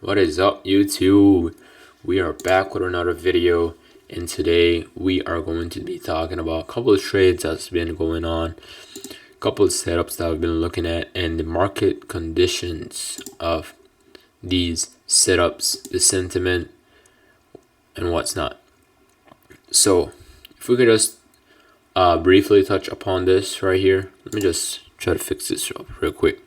What is up, YouTube? We are back with another video, and today we are going to be talking about a couple of trades that's been going on, a couple of setups that I've been looking at, and the market conditions of these setups, the sentiment, and what's not. So, if we could just briefly touch upon this right here. Let me just try to fix this up real quick.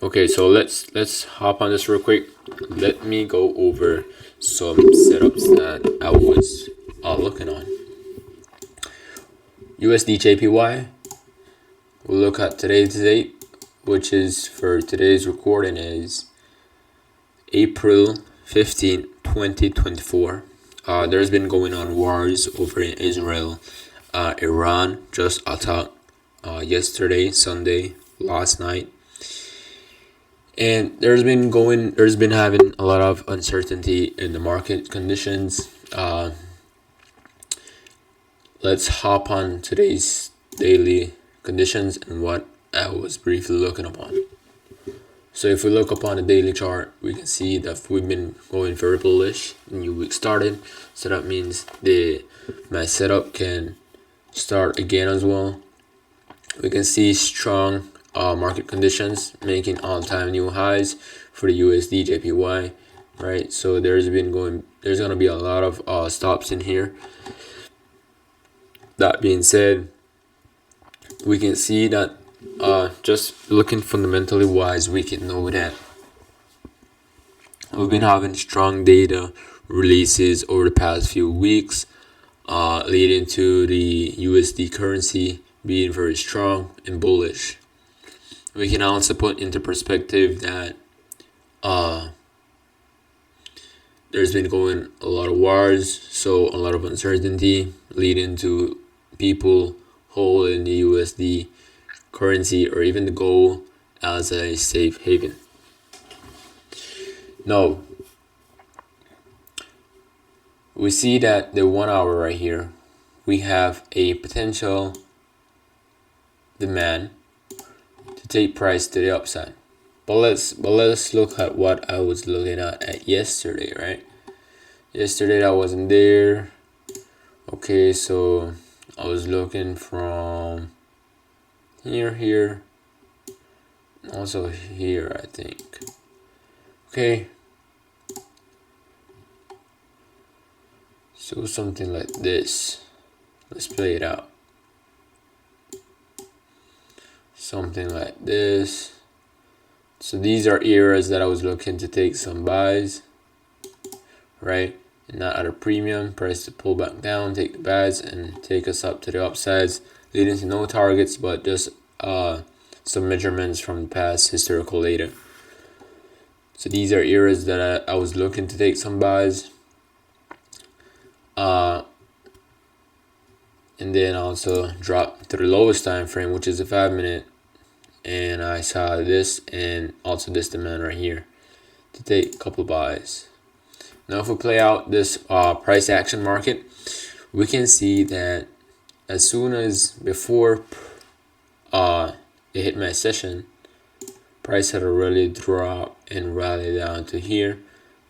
Okay, so let's hop on this real quick. Let me go over some setups that I was looking on. USD JPY. We'll look at today's date, which is for today's recording is April 15, 2024. There's been going on wars over in Israel, Iran, just attacked yesterday, Sunday, last night. And there's been having a lot of uncertainty in the market conditions. Let's hop on today's daily conditions and what I was briefly looking upon. So if we look upon the daily chart, we can see that we've been going very bullish. New week started, so that means my setup can start again as well. We can see strong market conditions making all-time new highs for the USD JPY, right? So there's gonna be a lot of stops in here. That being said, we can see that just looking fundamentally wise, we can know that we've been having strong data releases over the past few weeks, leading to the USD currency being very strong and bullish. We can also put into perspective that there's been going a lot of wars, so a lot of uncertainty leading to people holding the USD currency or even the gold as a safe haven. Now, we see that the 1 hour right here, we have a potential demand to take price to the upside. But let's look at what I was looking at yesterday, right? Yesterday I wasn't there. Okay, so I was looking from here, also here, I think. Okay, so something like this. Let's play it out. Something like this. So these are areas that I was looking to take some buys, right? And not at a premium price to pull back down, take the buys and take us up to the upsides, leading to no targets, but just some measurements from the past historical data. So these are areas that I was looking to take some buys. And then also drop to the lowest time frame, which is a 5-minute. And I saw this and also this demand right here to take a couple buys. Now, if we play out this price action market, we can see that as soon as before it hit my session, price had already dropped and rallied down to here,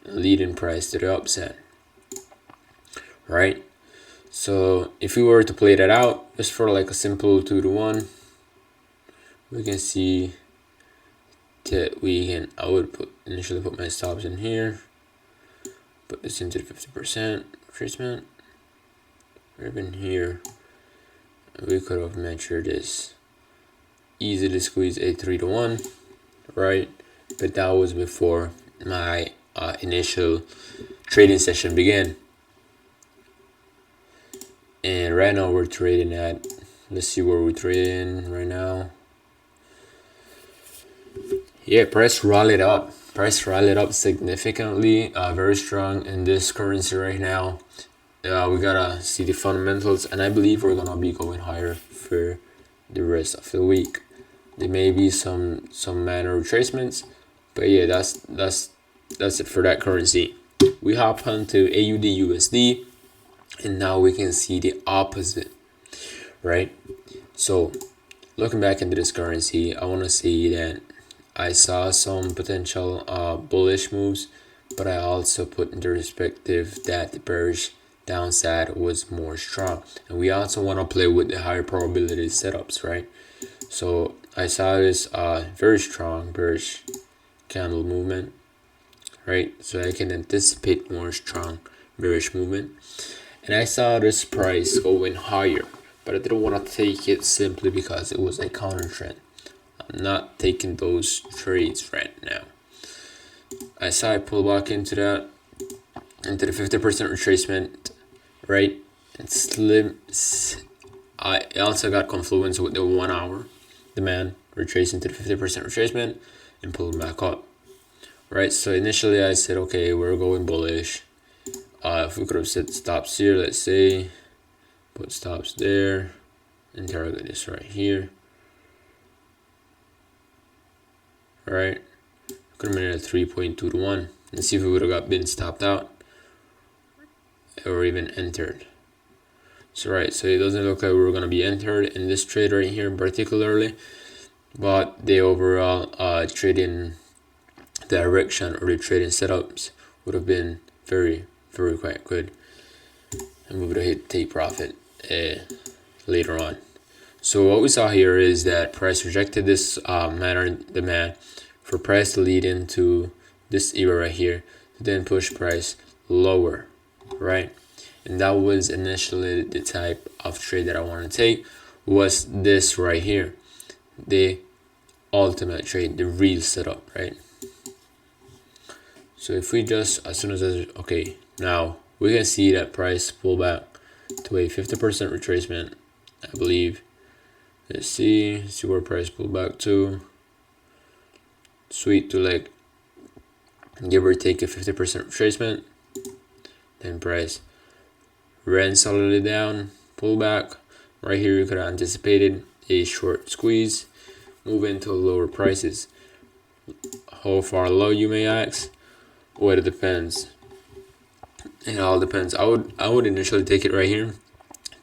leading price to the upside, right? So if we were to play that out just for like a simple 2-to-1, we can see that I would initially put my stops in here, put this into the 50% retracement, or even here. We could have measured this, easily squeeze a 3-to-1, right? But that was before my initial trading session began. And right now we're trading at, let's see where we're trading right now. Yeah, price rallied up significantly, very strong in this currency right now. We gotta see the fundamentals, and I believe we're gonna be going higher for the rest of the week. There may be some minor retracements, But yeah, that's it for that currency. We hop onto AUD USD, and now we can see the opposite, right? So looking back into this currency, I want to say that I saw some potential bullish moves, but I also put into perspective that the bearish downside was more strong, and we also want to play with the higher probability setups, right? So I saw this very strong bearish candle movement, right? So I can anticipate more strong bearish movement, and I saw this price going higher, but I didn't want to take it simply because it was a counter trend. I'm not taking those trades right now. I saw it pull back into the 50% retracement, right? And I also got confluence with the 1 hour demand, retracing to the 50% retracement and pulling back up, right? So initially I said, okay, we're going bullish. If we could have set stops here, let's say, put stops there, and target this right here, right? Could have made it at 3.2 to 1. Let's see if we would have been stopped out or even entered. So right, so it doesn't look like we're gonna be entered in this trade right here particularly, but the overall trading direction or the trading setups would have been very quite good, and we would have hit take profit later on. So what we saw here is that price rejected this demand for price to lead into this area right here, to then push price lower, right? And that was initially the type of trade that I want to take, was this right here, the ultimate trade, the real setup, right? So if we just, as soon as okay, now we can see that price pull back to a 50% retracement, I believe. Let's see where price pull back to. Sweet, to like give or take a 50% retracement. Then price ran solidly down, pull back. Right here you could have anticipated a short squeeze, move into lower prices. How far low, you may ask? Well, it depends. It all depends. I would initially take it right here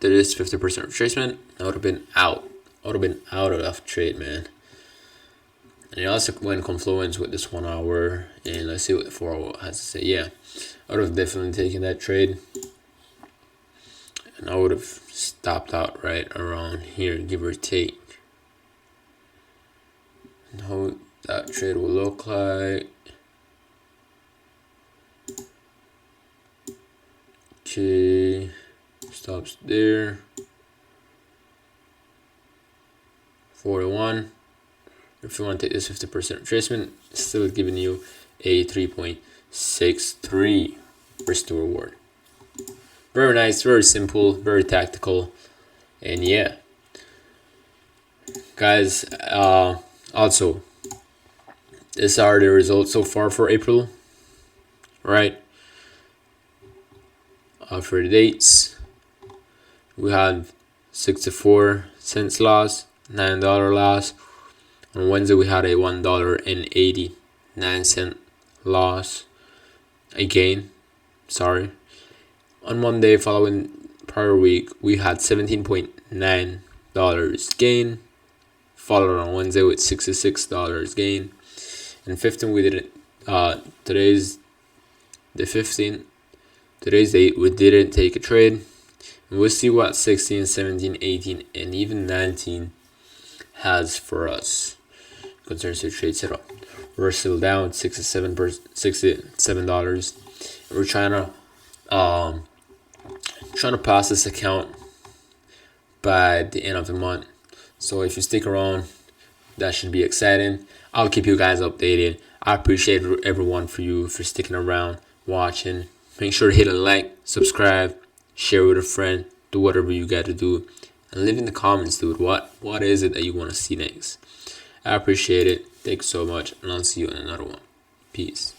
to this 50% retracement. I would have been out. I would have been out of that trade, man. And it also went confluence with this 1 hour, and let's see what the 4 hour has to say. Yeah, I would have definitely taken that trade, and I would have stopped out right around here, give or take. And how that trade will look like. Okay, stops there. 41. If you want to take this 50% retracement, it's still giving you a 3.63 risk to reward. Very nice, very simple, very tactical, and yeah, guys. Also, these are the results so far for April, right? For the dates, we had 64 cents loss, $9 loss. On Wednesday we had a $1.89 loss. Again, sorry. On Monday following prior week, we had $17.9 gain, followed on Wednesday with $66 gain. And 15, we didn't. Today's the 15th. Today's date, we didn't take a trade. And we'll see what 16, 17, 18, and even 19 has for us concerning the trade setup. We're still down $67. We're trying to pass this account by the end of the month. So if you stick around, that should be exciting. I'll keep you guys updated. I appreciate everyone for sticking around, watching. Make sure to hit a like, subscribe, share with a friend, do whatever you got to do, and leave in the comments, dude. What is it that you want to see next? I appreciate it. Thanks so much, and I'll see you in another one. Peace.